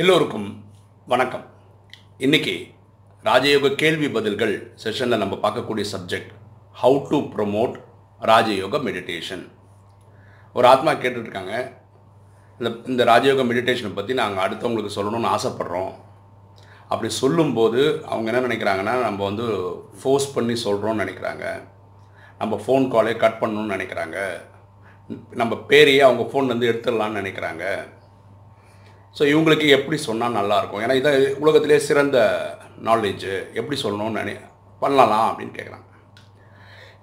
எல்லோருக்கும் வணக்கம். இன்னைக்கு ராஜயோக கேள்வி பதில்கள் செஷனில் நம்ம பார்க்கக்கூடிய subject how to promote Rajayoga meditation. ஒரு ஆத்மா கேட்டுட்ருக்காங்க, இந்த ராஜயோக மெடிடேஷனை பற்றி நாங்கள் அடுத்தவங்களுக்கு சொல்லணும்னு ஆசைப்பட்றோம். அப்படி சொல்லும்போது அவங்க என்ன நினைக்கிறாங்கன்னா, நம்ம ஃபோர்ஸ் பண்ணி சொல்கிறோன்னு நினைக்கிறாங்க, நம்ம ஃபோன் காலே கட் பண்ணணும்னு நினைக்கிறாங்க, நம்ம பேரையே அவங்க ஃபோன்லேருந்து எடுத்துடலான்னு நினைக்கிறாங்க. ஸோ இவங்களுக்கு எப்படி சொன்னால் நல்லாயிருக்கும், ஏன்னா இதை உலகத்திலே சிறந்த நாலேஜு, எப்படி சொல்லணும்னு பண்ணலாம் அப்படின்னு கேட்குறாங்க.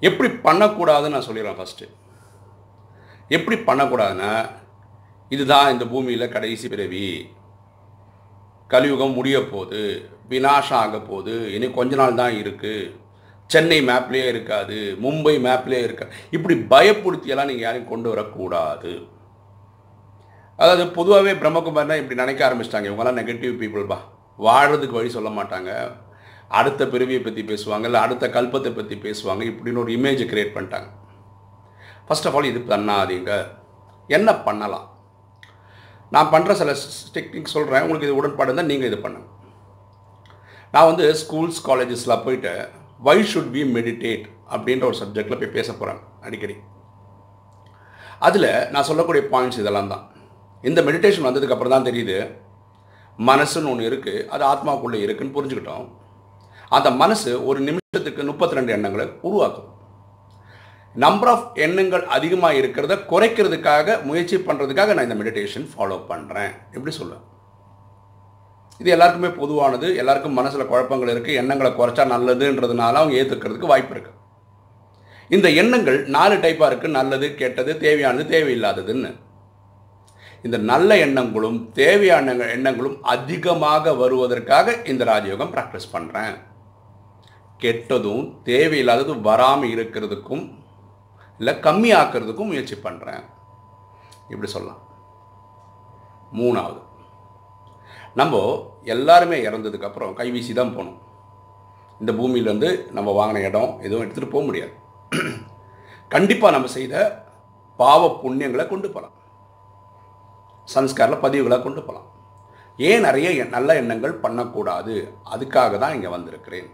எப்படி பண்ணக்கூடாதுன்னு நான் சொல்லிடுறேன். ஃபஸ்ட்டு எப்படி பண்ணக்கூடாதுன்னா, இதுதான் இந்த பூமியில் கடைசி பிறவி, கலியுகம் முடிய போகுது, விநாசம் ஆக போகுது, இனி கொஞ்ச நாள் தான் இருக்குது, சென்னை மேப்லேயே இருக்காது, மும்பை மேப்லேயே இருக்காது, இப்படி பயப்படுத்தியெல்லாம் நீங்கள் யாரையும் கொண்டு வரக்கூடாது. அதாவது பொதுவாகவே பிரம்மகுமார்னா இப்படி நினைக்க ஆரம்பிச்சிட்டாங்க, இவங்கெல்லாம் நெகட்டிவ் பீப்புள்பா, வாழறதுக்கு வழி சொல்ல மாட்டாங்க, அடுத்த பிறவியை பற்றி பேசுவாங்க, இல்லை அடுத்த கல்பத்தை பற்றி பேசுவாங்க, இப்படின்னு ஒரு இமேஜை க்ரியேட் பண்ணிட்டாங்க. ஃபர்ஸ்ட் ஆஃப் ஆல் இது பண்ணாதீங்க. என்ன பண்ணலாம், நான் பண்ணுற சில டெக்னிக் சொல்கிறேன், உங்களுக்கு இது உடன்பாடு தான் நீங்கள் இது பண்ணுங்க. நான் ஸ்கூல்ஸ் காலேஜஸில் போயிட்டு வை ஷுட் வி மெடிடேட் அப்படின்ற ஒரு சப்ஜெக்டில் போய் பேச போகிறேன் அடிக்கடி. அதில் நான் சொல்லக்கூடிய பாயிண்ட்ஸ் இதெல்லாம் தான். இந்த மெடிடேஷன் வந்ததுக்கப்புறம் தான் தெரியுது, மனசுன்னு ஒன்று இருக்குது, அது ஆத்மாவுக்குள்ளே இருக்குதுன்னு புரிஞ்சுக்கிட்டோம். அந்த மனசு ஒரு நிமிஷத்துக்கு 32 எண்ணங்களை உருவாக்கும். நம்பர் ஆஃப் எண்ணங்கள் அதிகமாக இருக்கிறத குறைக்கிறதுக்காக முயற்சி பண்ணுறதுக்காக நான் இந்த மெடிடேஷன் ஃபாலோ பண்ணுறேன் எப்படி சொல்லுவேன். இது எல்லாருக்குமே பொதுவானது, எல்லாருக்கும் மனசில் குழப்பங்கள் இருக்குது, எண்ணங்களை குறைச்சா நல்லதுன்றதுனால அவங்க ஏற்றுக்கிறதுக்கு வாய்ப்பு இருக்குது. இந்த எண்ணங்கள் 4 டைப்பாக இருக்குது, நல்லது, கெட்டது, தேவையானது, தேவையில்லாததுன்னு. இந்த நல்ல எண்ணங்களும் தேவையான எண்ணங்களும் அதிகமாக வருவதற்காக இந்த ராஜயோகம் ப்ராக்டிஸ் பண்ணுறேன். கெட்டதும் தேவையில்லாததும் வராமல் இருக்கிறதுக்கும் இல்லை கம்மியாக்குறதுக்கும் முயற்சி பண்ணுறேன் இப்படி சொல்லலாம். மூணாவது, நம்ம எல்லாருமே இறந்ததுக்கப்புறம் கைவீசி தான் போகணும். இந்த பூமியிலேருந்து நம்ம வாங்கின இடம் எதுவும் எடுத்துகிட்டு போக முடியாது. கண்டிப்பாக நம்ம செய்த பாவ புண்ணியங்களை கொண்டு போகலாம், சன்ஸ்காரில் பதிவுகளாக கொண்டு போகலாம். ஏன் நிறைய நல்ல எண்ணங்கள் பண்ணக்கூடாது, அதுக்காக தான் இங்கே வந்திருக்கிறேன்.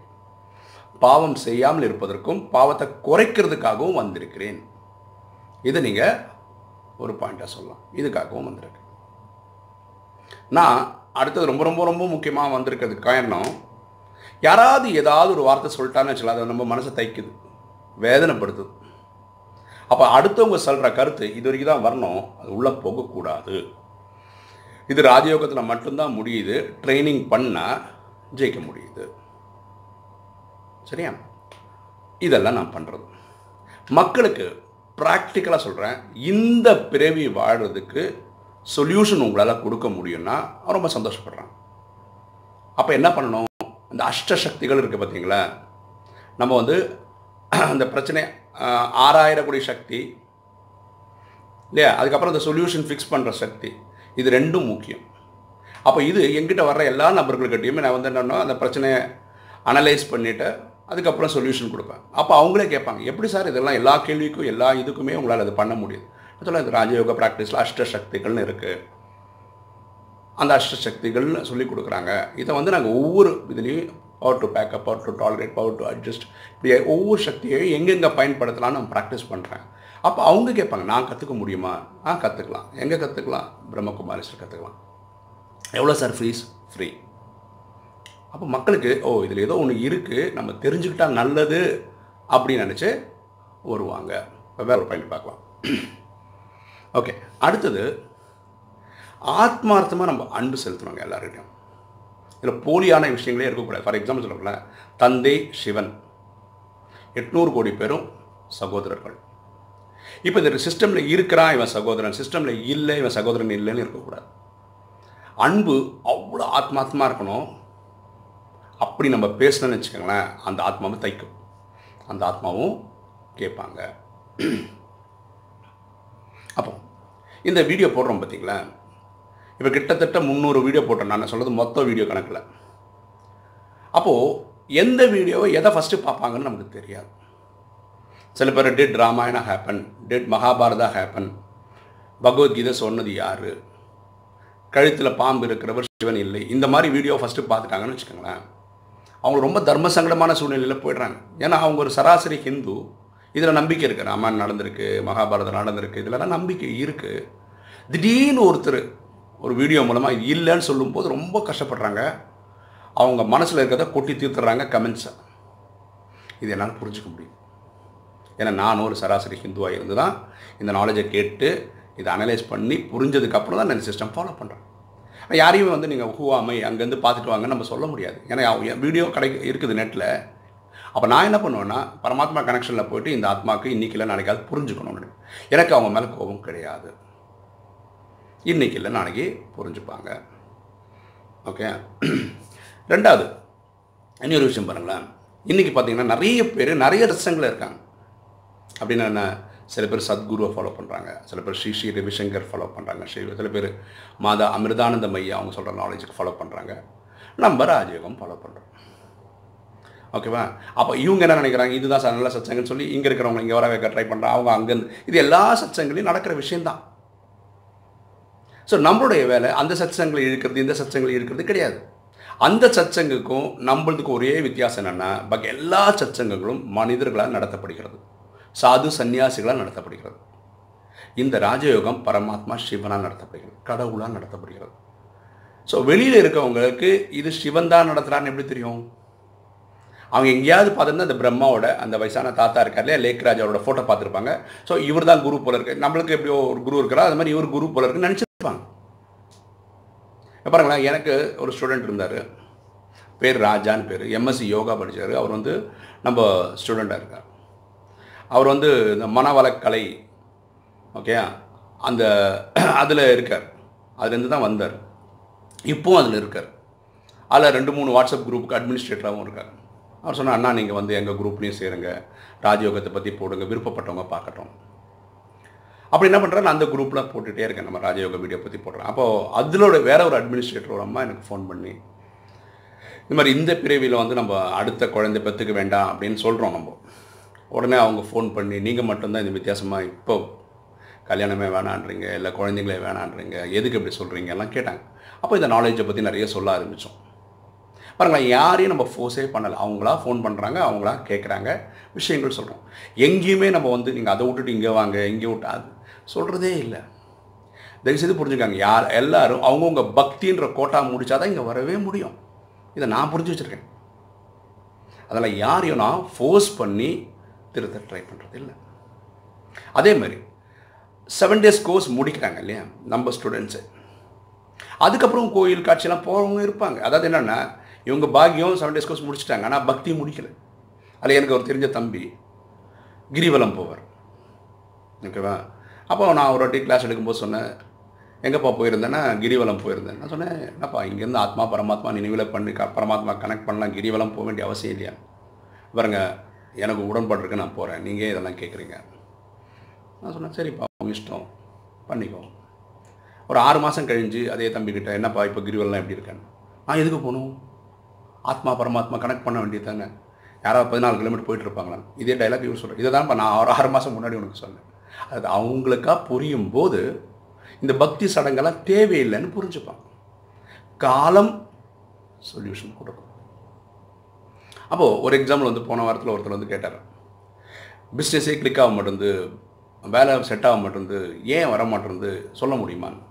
பாவம் செய்யாமல் இருப்பதற்கும் பாவத்தை குறைக்கிறதுக்காகவும் வந்திருக்கிறேன். இது நீங்கள் ஒரு பாயிண்டாக சொல்லலாம். இதுக்காகவும் வந்திருக்கேன். நான் அடுத்தது ரொம்ப ரொம்ப ரொம்ப முக்கியமாக வந்திருக்கிறதுக்கு காரணம், யாராவது ஏதாவது ஒரு வார்த்தை சொல்லிட்டான்னு வச்சுக்கலாம், அதை நம்ம மனசை தைக்குது, வேதனைப்படுத்துது. அப்போ அடுத்தவங்க சொல்கிற கருத்து இது வரைக்கும் தான் வரணும், அது உள்ளே போகக்கூடாது. இது ராஜயோகத்தில் மட்டும்தான் முடியுது, ட்ரைனிங் பண்ணால் ஜெயிக்க முடியுது. சரியா? இதெல்லாம் நான் பண்ணுறது மக்களுக்கு ப்ராக்டிக்கலாக சொல்கிறேன். இந்த பிறவி வாழ்கிறதுக்கு சொல்யூஷன் உங்களால் கொடுக்க முடியும்னா ரொம்ப சந்தோஷப்படுறேன். அப்போ என்ன பண்ணணும், இந்த அஷ்டசக்திகள் இருக்குது பார்த்தீங்களா, நம்ம அந்த பிரச்சனை ஆராயிரக்கூடிய சக்தி இல்லையா, அதுக்கப்புறம் இந்த சொல்யூஷன் ஃபிக்ஸ் பண்ணுற சக்தி, இது ரெண்டும் முக்கியம். அப்போ இது எங்கிட்ட வர்ற எல்லா நபர்கள்கிட்டையுமே நான் என்னன்னா அந்த பிரச்சனையை அனலைஸ் பண்ணிவிட்டு அதுக்கப்புறம் சொல்யூஷன் கொடுப்பேன். அப்போ அவங்களே கேட்பாங்க, எப்படி சார் இதெல்லாம் எல்லா கேள்விக்கும் எல்லா இதுக்குமே உங்களால் அது பண்ண முடியுது. அதனால் இந்த ராஜயோக ப்ராக்டிஸில் அஷ்டசக்திகள்னு இருக்குது, அந்த அஷ்டசக்திகள்னு சொல்லி கொடுக்குறாங்க. இதை நாங்கள் ஒவ்வொரு இதுலேயும் power to backup, power to tolerate, power to adjust, இப்படி ஒவ்வொரு சக்தியையும் எங்கெங்கே பயன்படுத்தலாம்னு நான் ப்ராக்டிஸ் பண்ணுறேன். அப்போ அவங்க கேட்பாங்க, நான் கற்றுக்க முடியுமா? கற்றுக்கலாம். எங்கே கற்றுக்கலாம்? பிரம்மகுமாரிஸ்டர் கற்றுக்கலாம். எவ்வளோ சார் ஃபீஸ்? ஃப்ரீ. அப்போ மக்களுக்கு இதில் ஏதோ ஒன்று இருக்குது, நம்ம தெரிஞ்சுக்கிட்டால் நல்லது அப்படின்னு நினச்சி வருவாங்க. வேறு ஒரு பாயிண்ட் பார்க்கலாம். ஓகே, அடுத்தது ஆத்மார்த்தமாக நம்ம அன்பு செலுத்தணுங்க எல்லாருக்கிட்டையும். இதில் போலியான விஷயங்களே இருக்கக்கூடாது. ஃபார் எக்ஸாம்பிள் சொல்லக்கூட, தந்தை சிவன், 800 கோடி பேரும் சகோதரர்கள். இப்போ இந்த சிஸ்டமில் இருக்கிறான் இவன் சகோதரன், சிஸ்டமில் இல்லை இவன் சகோதரன் இல்லைன்னு இருக்கக்கூடாது. அன்பு அவ்வளோ ஆத்மார்த்தமாக இருக்கணும். அப்படி நம்ம பேசணும்னு வச்சுக்கோங்களேன், அந்த ஆத்மாவை தைக்கும், அந்த ஆத்மாவும் கேட்பாங்க. அப்போ இந்த வீடியோ போடுறோம் பார்த்தீங்களா, இப்போ கிட்டத்தட்ட 300 வீடியோ போட்டேன். நான் சொல்கிறது மொத்த வீடியோ கணக்கில். அப்போது எந்த வீடியோவை எதை ஃபஸ்ட்டு பார்ப்பாங்கன்னு நமக்கு தெரியாது. சில பேர் did Ramayana happen, did Mahabharata happen, Bhagavad Gita சொன்னது யார், கழுத்தில் பாம்பு இருக்கிறவர் சிவன் இல்லை, இந்த மாதிரி வீடியோ ஃபஸ்ட்டு பார்த்துட்டாங்கன்னு வச்சுக்கோங்களேன், அவங்க ரொம்ப தர்ம சங்கடமான சூழ்நிலையில் போய்ட்றாங்க. ஏன்னா அவங்க ஒரு சராசரி ஹிந்து, இதில் நம்பிக்கை இருக்குது, ராமாயணம் நடந்திருக்கு, மகாபாரதம் நடந்திருக்கு, இதிலலாம் நம்பிக்கை இருக்குது. திடீர்னு ஒருத்தர் ஒரு வீடியோ மூலமாக இது இல்லைன்னு சொல்லும்போது ரொம்ப கஷ்டப்படுறாங்க. அவங்க மனசில் இருக்கிறத கொட்டி தீர்த்துறாங்க கமெண்ட்ஸை. இது என்னால் புரிஞ்சுக்க முடியும். ஏன்னா நானும் ஒரு சராசரி ஹிந்துவாக இருந்து தான் இந்த நாலேஜை கேட்டு இதை அனலைஸ் பண்ணி புரிஞ்சதுக்கப்புறம் தான் நான் இந்த சிஸ்டம் ஃபாலோ பண்ணுறேன். யாரையும் வந்து நீங்கள் ஹூவாமை அங்கேருந்து பார்த்துட்டு வாங்கன்னு நம்ம சொல்ல முடியாது. ஏன்னா வீடியோ இருக்குது நெட்டில். அப்போ நான் என்ன பண்ணுவேன்னா, பரமாத்மா கனெக்ஷனில் போய்ட்டு இந்த ஆத்மாவுக்கு இன்றைக்கி இல்லை நாளைக்கு அது புரிஞ்சுக்கணும்னு. எனக்கு அவங்க மேலே கோபம் கிடையாது. இன்றைக்கி இல்லை நாளைக்கு புரிஞ்சுப்பாங்க. ஓகே. ரெண்டாவது இன்னொரு விஷயம் பாருங்களேன், இன்றைக்கி பார்த்தீங்கன்னா நிறைய பேர் நிறைய ரசங்களில் இருக்காங்க. அப்படின்னா என்ன, சில பேர் சத்குருவை ஃபாலோ பண்ணுறாங்க, சில பேர் ஸ்ரீ ஸ்ரீ ரவிசங்கர் ஃபாலோ பண்ணுறாங்க, சில பேர் மாதா அமிர்தானந்த மையா அவங்க சொல்கிற நாலேஜுக்கு ஃபாலோ பண்ணுறாங்க, நம்ம ராஜயோகம் ஃபாலோ பண்ணுறோம். ஓகேவா? அப்போ இவங்க என்ன நினைக்கிறாங்க, இதுதான் நல்ல சத்சங்கன்னு சொல்லி இங்கே இருக்கிறவங்க இங்கே வர வைக்க ட்ரை பண்ணுறாங்க, அவங்க அங்கேருந்து. இது எல்லா சத்சங்களையும் நடக்கிற விஷயந்தான். ஸோ நம்மளுடைய வேலை அந்த சத்சங்களை இழுக்கிறது இந்த சத்சங்களை இழுக்கிறது கிடையாது. அந்த சத்சங்குக்கும் நம்மளுக்கு ஒரே வித்தியாசம் என்னென்னா, பாக்கி எல்லா சத்சங்கங்களும் மனிதர்களால் நடத்தப்படுகிறது, சாது சன்னியாசிகளால் நடத்தப்படுகிறது. இந்த ராஜயோகம் பரமாத்மா சிவனால் நடத்தப்படுகிறது, கடவுளால் நடத்தப்படுகிறது. ஸோ வெளியில் இருக்கவங்களுக்கு இது சிவன் தான் நடத்துகிறான்னு எப்படி தெரியும்? அவங்க எங்கேயாவது பார்த்துருந்தா அந்த பிரம்மாவோட அந்த வயசான தாத்தா இருக்கார் இல்லையா, லேக்ராஜ் அவரோட ஃபோட்டோ பார்த்துருப்பாங்க. ஸோ இவர் தான் குரு போல இருக்கு, நம்மளுக்கு எப்படியோ ஒரு குரு இருக்கிறா அது மாதிரி இவர் குரு போல இருக்குன்னு நினச்சிருப்பாங்க. பாருங்களேன், எனக்கு ஒரு ஸ்டூடெண்ட் இருந்தார், பேர் ராஜான்னு பேர், எம்எஸ்சி யோகா படித்தார். அவர் வந்து நம்ம ஸ்டூடெண்ட்டாக இருக்கார். அவர் வந்து இந்த மனவளக்கலை ஓகே அந்த அதில் இருக்கார், அதுலேருந்து தான் வந்தார். இப்போவும் அதில் இருக்கார். அதில் 2-3 வாட்ஸ்அப் குரூப்புக்கு அட்மினிஸ்ட்ரேட்டராகவும் இருக்கார். அவர் சொன்னார், அண்ணா நீங்கள் வந்து எங்கள் குரூப்லேயும் சேருங்க, ராஜயோகத்தை பற்றி போடுங்க, விருப்பப்பட்டவங்க பார்க்கட்டும். அப்படி என்ன பண்ணுறேன், நான் அந்த குரூப்பில் போட்டுகிட்டே இருக்கேன், நம்ம ராஜயோக வீடியோ பற்றி போடுறேன். அப்போது அதிலோட வேற ஒரு அட்மினிஸ்ட்ரேட்டர் ஒரு அம்மா எனக்கு ஃபோன் பண்ணி, இந்த மாதிரி இந்த பிரிவில் வந்து நம்ம அடுத்த குழந்தை பெற்றுக்க வேண்டாம் அப்படின்னு சொல்கிறோம் நம்ம. உடனே அவங்க ஃபோன் பண்ணி, நீங்கள் மட்டும்தான் இந்த வித்தியாசமாக இப்போ கல்யாணமே வேணான்றீங்க, இல்லை குழந்தைங்களே வேணான்றீங்க, எதுக்கு இப்படி சொல்கிறீங்க எல்லாம் கேட்டாங்க. அப்போ இந்த நாலேஜை பற்றி நிறைய சொல்ல ஆரம்பித்தோம். பாருங்களேன், யாரையும் நம்ம ஃபோர்ஸே பண்ணலை, அவங்களா ஃபோன் பண்ணுறாங்க, அவங்களா கேட்குறாங்க, விஷயங்கள் சொல்கிறோம். எங்கேயுமே நம்ம வந்து நீங்கள் அதை விட்டுட்டு இங்கே வாங்க இங்கே விட்டு அது சொல்கிறதே இல்லை. தயவுசெய்து புரிஞ்சுக்காங்க, எல்லோரும் அவங்கவுங்க பக்தின்ற கோட்டா முடித்தாதான் இங்கே வரவே முடியும். இதை நான் புரிஞ்சு வச்சுருக்கேன். அதில் யாரையும் நான் ஃபோர்ஸ் பண்ணி திருத்த ட்ரை பண்ணுறது இல்லை. அதே மாதிரி 7 days கோர்ஸ் முடிக்கிறாங்க இல்லையா நம்ம ஸ்டூடெண்ட்ஸு, அதுக்கப்புறம் கோயில் காட்சியெல்லாம் போகிறவங்க இருப்பாங்க. அதாவது என்னென்னா, இவங்க பாக்கியம் 7 days கோர்ஸ் முடிச்சுட்டாங்க, ஆனால் பக்தி முடிக்கலை. அதில் எனக்கு ஒரு தெரிஞ்ச தம்பி கிரிவலம் போவார். ஓகேவா? அப்போ நான் ஒரு வாட்டி கிளாஸ் எடுக்கும்போது சொன்னேன், எங்கேப்பா போயிருந்தேன்னா கிரிவலம் போயிருந்தேன். நான் சொன்னேன், என்னப்பா இங்கேருந்து ஆத்மா பரமாத்மா நினைவில் பண்ணி பரமாத்மா கனெக்ட் பண்ணலாம், கிரிவலம் போக வேண்டிய அவசியம் இல்லையா? பாருங்க, எனக்கு உடன்பாடு இருக்கு, நான் போகிறேன், நீங்கள் இதெல்லாம் கேட்குறீங்க. நான் சொன்னேன், சரிப்பா அவங்க இஷ்டம் பண்ணிக்கோ. ஒரு 6 மாதம் கழிஞ்சு அதே தம்பிக்கிட்ட, என்னப்பா இப்போ கிரிவலம் எப்படி இருக்கேன்னு. நான் எதுக்கு போகணும், ஆத்மா பரமாத்மா கனெக்ட் பண்ண வேண்டியது தானே, யாராவது 14 கிலோமீட்டர் போயிட்டு இருப்பாங்களா? இதே டைலாக் இவர் சொல்கிறேன். இதை தான்ப்பா நான் ஒரு 6 மாதம் முன்னாடி உனக்கு சொன்னேன். அது அவங்களுக்கா புரியும் போது இந்த பக்தி சடங்கெல்லாம் தேவையில்லைன்னு புரிஞ்சுப்பாங்க. காலம் சொல்யூஷன் கொடுக்கும். அப்போது ஒரு எக்ஸாம்பிள் வந்து போன வாரத்தில் ஒருத்தர் வந்து கேட்டார், பிஸ்னஸே கிளிக் ஆக மாட்டேருந்து, வேலை செட் ஆக மாட்டேருந்து, ஏன் வர மாட்டேருந்து சொல்ல முடியுமான்னு.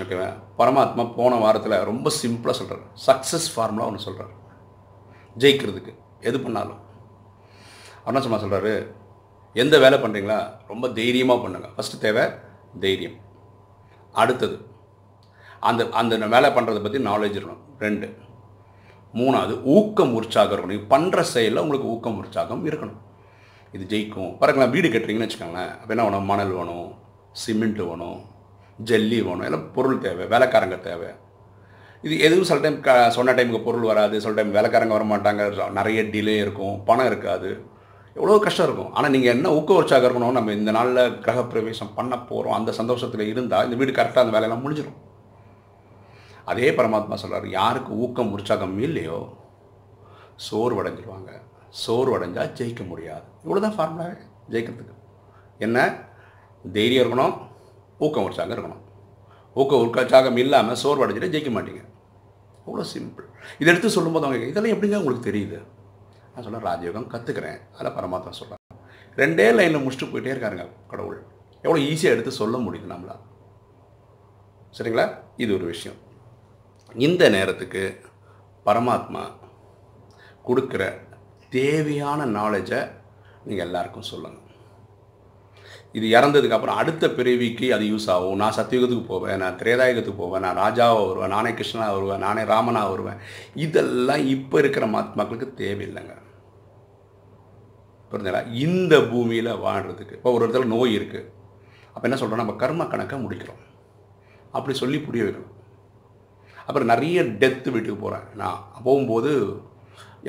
ஓகேவா? பரமாத்மா போன வாரத்தில் ரொம்ப சிம்பிளாக சொல்கிறார், சக்ஸஸ் ஃபார்முலா ஒன்று சொல்கிறார். ஜெயிக்கிறதுக்கு எது பண்ணாலும் அண்ணா சும்மா சொல்கிறாரு, எந்த வேலை பண்ணுறீங்களா ரொம்ப தைரியமாக பண்ணுங்க. ஃபஸ்ட்டு தேவை தைரியம். அடுத்தது அந்த அந்த வேலை பண்ணுறதை பற்றி நாலேஜ் இருக்கணும். 2, 3வது ஊக்கம் உற்சாகம் இருக்கணும். நீங்கள் பண்ணுற செயலில் உங்களுக்கு ஊக்கம் உற்சாகம் இருக்கணும். இது ஜெயிக்கும். பாருங்களேன், வீடு கட்டுறீங்கன்னு வச்சுக்கோங்களேன், அப்போ என்ன வேணும், மணல் வேணும், சிமெண்ட் வேணும், ஜல்லி வேணும், எல்லாம் பொருள் தேவை, வேலைக்காரங்க தேவை. இது எதுவும் சில டைம் சொன்ன டைமுக்கு பொருள் வராது, சில டைம் வேலைக்காரங்க வர மாட்டாங்க, நிறைய டிலே இருக்கும், பணம் இருக்காது, எவ்வளோ கஷ்டம் இருக்கும். ஆனால் நீங்கள் என்ன ஊக்க உற்சாகம் இருக்கணும், நம்ம இந்த நாளில் கிரகப்பிரவேசம் பண்ண போகிறோம், அந்த சந்தோஷத்தில் இருந்தால் இந்த வீடு கரெக்டாக அந்த வேலையெல்லாம் முடிஞ்சிடும். அதே பரமாத்மா சொல்கிறார், யாருக்கு ஊக்கம் உற்சாகம் இல்லையோ சோர்வடைஞ்சிருவாங்க. சோர்வடைஞ்சால் ஜெயிக்க முடியாது. இவ்வளோ தான் ஃபார்முலாவே ஜெயிக்கிறதுக்கு. என்ன தைரியம் இருக்கணும், ஊக்கம் உற்சாகம் இருக்கணும். ஊக்க உற்சாகம் இல்லாமல் சோர்வடைஞ்சிட்டு ஜெயிக்க மாட்டீங்க. அவ்வளோ சிம்பிள். இதை எடுத்து சொல்லும்போது அவங்க இதெல்லாம் எப்படிங்க உங்களுக்கு தெரியுது? நான் சொல்ல ராஜயோகம் கற்றுக்கிறேன். அதில் பரமாத்மா சொல்கிறேன். 2 லைனில் முடிச்சுட்டு போயிட்டே இருக்காருங்க கடவுள். எவ்வளோ ஈஸியாக எடுத்து சொல்ல முடியுது நம்மளால். சரிங்களா? இது ஒரு விஷயம். இந்த நேரத்துக்கு பரமாத்மா கொடுக்குற தேவையான நாலேஜை நீங்கள் எல்லாருக்கும் சொல்லுங்கள். இது இறந்ததுக்கப்புறம் அடுத்த பிறவிக்கு அது யூஸ் ஆகும். நான் சத்தியுகத்துக்கு போவேன், நான் திரேதாயுகத்துக்கு போவேன், நான் ராஜாவாக வருவேன், நானே கிருஷ்ணனாக வருவேன், நானே ராமனாக வருவேன். இதெல்லாம் இப்போ இருக்கிற மகாத்மாக்களுக்கு தேவையில்லைங்க. புரிஞ்சுங்களா? இந்த பூமியில் வாழ்கிறதுக்கு இப்போ ஒரு இடத்துல நோய் இருக்குது. அப்போ என்ன சொல்கிறோம்? நம்ம கர்ம கணக்கை முடிக்கிறோம். அப்படி சொல்லி புரிய வைக்கணும். அப்புறம் நிறைய டெத்து வீட்டுக்கு போகிறேன். நான் போகும்போது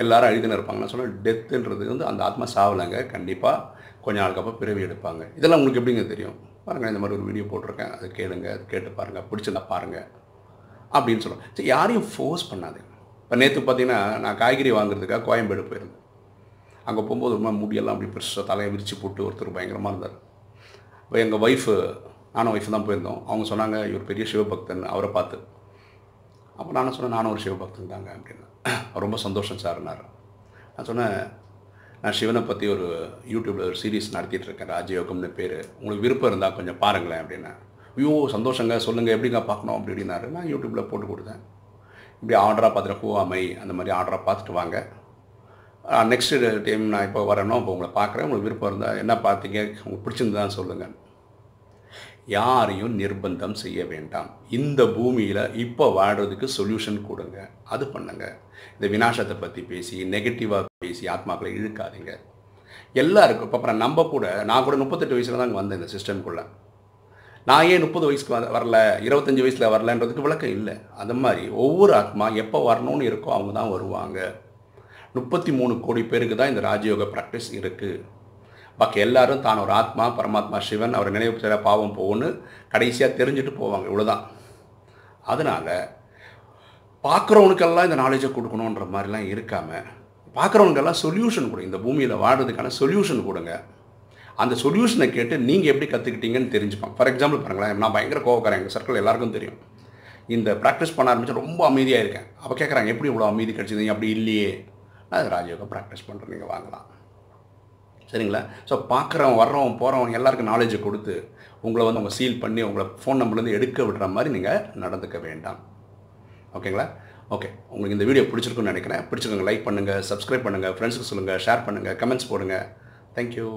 எல்லாரும் அழுதுன்னு இருப்பாங்க. நான் சொன்னேன் டெத்துன்றது அந்த ஆத்மா சாவலைங்க. கண்டிப்பாக கொஞ்ச நாளுக்கு அப்புறம் பிறவி எடுப்பாங்க. இதெல்லாம் உங்களுக்கு எப்படிங்க தெரியும்? பாருங்கள், இந்த மாதிரி ஒரு வீடியோ போட்டிருக்கேன், அதை கேளுங்க, அது கேட்டு பாருங்கள், பிடிச்சிருந்தா பாருங்கள் அப்படின்னு சொல்லுவேன். சரி, யாரையும் ஃபோர்ஸ் பண்ணாதீங்க. இப்போ நேற்று பார்த்தீங்கன்னா நான் காய்கறி வாங்குறதுக்காக கோயம்பேடு போயிருந்தேன். அங்கே போகும்போது ரொம்ப முடியெல்லாம் அப்படி பெருசாக தலையை விரித்து போட்டு ஒருத்தர் பயங்கரமாக இருந்தார். இப்போ எங்கள் ஒய்ஃபு, நானும் ஒய்ஃபு தான் போயிருந்தோம். அவங்க சொன்னாங்க இவர் பெரிய சிவபக்தன், அவரை பார்த்து. அப்போ நானும் சொன்னேன் நானும் ஒரு சிவபக்தன் தாங்க அப்படின்னு. ரொம்ப சந்தோஷம் சார்னார். நான் சொன்னேன் நான் சிவனை பற்றி ஒரு யூடியூப்பில் ஒரு சீரீஸ் நடத்திட்டுருக்கேன், ராஜயோகம்னு பேர். உங்களுக்கு விருப்பம் இருந்தால் கொஞ்சம் பாருங்களேன் அப்படின்னா. ஐயோ சந்தோஷங்க, சொல்லுங்கள், எப்படிங்க பார்க்கணும் அப்படி இப்படின்னாரு. நான் யூடியூப்பில் போட்டு கொடுத்தேன். இப்படி ஆர்டராக பார்த்துட்டு ஹூவாமை அந்த மாதிரி ஆர்டராக பார்த்துட்டு வாங்க, நெக்ஸ்ட்டு டைம் நான் இப்போ வரணும், அப்போ உங்களை பார்க்குறேன், உங்களுக்கு விருப்பம் இருந்தால் என்ன பார்த்தீங்க, உங்களுக்கு பிடிச்சிருந்தான்னு சொல்லுங்கள். யாரையும் நிர்பந்தம் செய்ய வேண்டாம். இந்த பூமியில் இப்போ வாழ்கிறதுக்கு சொல்யூஷன் கொடுங்க, அது பண்ணுங்க. இந்த விநாசத்தை பற்றி பேசி நெகட்டிவாக பேசி ஆத்மாக்களை இழுக்காதீங்க. எல்லாருக்கும் இப்போ அப்புறம் நம்ம கூட, நான் கூட 38 வயசில் தான் வந்தேன் இந்த சிஸ்டம்குள்ளே. நான் ஏன் 30 வயசுக்கு வரல, 25 வயசில் வரலன்றதுக்கு விளக்கம் இல்லை. அந்த மாதிரி ஒவ்வொரு ஆத்மா எப்போ வரணும்னு இருக்கோ அவங்க தான் வருவாங்க. 33 கோடி பேருக்கு தான் இந்த ராஜயோக ப்ராக்டிஸ் இருக்குது. பாக்கி எல்லாரும் தான் ஒரு ஆத்மா, பரமாத்மா சிவன், அவர் நினைவு செய்ய பாவம் போகும்னு கடைசியாக தெரிஞ்சுட்டு போவாங்க. இவ்வளோதான். அதனால் பார்க்குறவனுக்கெல்லாம் இந்த நாலேஜை கொடுக்கணுன்ற மாதிரிலாம் இருக்காமல், பார்க்குறவனுக்கெல்லாம் சொல்யூஷன் கொடுங்க. இந்த பூமியில் வாழ்றதுக்கான சொல்யூஷன் கொடுங்க. அந்த சொல்யூஷனை கேட்டு நீங்கள் எப்படி கற்றுக்கிட்டீங்கன்னு தெரிஞ்சுப்பாங்க. ஃபார் எக்ஸாம்பிள் பாருங்களேன், நான் பயங்கர கோவக்காரன், எங்கள் சர்க்கிள் எல்லாருக்கும் தெரியும். இந்த ப்ராக்டிஸ் பண்ண ஆரம்பித்து ரொம்ப அமைதியாக இருக்கேன். அப்போ கேட்குறாங்க எப்படி இவ்வளோ அமைதி கிடச்சிது? அப்படி இல்லையே. நான் அது ராஜயோகம் ப்ராக்டிஸ் பண்ணுறேன், நீங்கள் வாங்கலாம். சரிங்களா? ஸோ பார்க்குறவன் வர்றவன் போகிறவன் எல்லாருக்கும் நாலேஜை கொடுத்து உங்களை அவங்க சீல் பண்ணி உங்களை ஃபோன் நம்பர்லேருந்து எடுக்க விடுற மாதிரி நீங்கள் நடந்துக்க வேண்டாம். ஓகேங்களா? ஓகே, உங்களுக்கு இந்த வீடியோ பிடிச்சிருக்குன்னு நினைக்கிறேன். பிடிச்சிருக்கோங்க லைக் பண்ணுங்கள், சப்ஸ்கிரைப் பண்ணுங்கள், ஃப்ரெண்ட்ஸுக்கு சொல்லுங்கள், ஷேர் பண்ணுங்கள், கமெண்ட்ஸ் போடுங்க. தேங்க்யூ.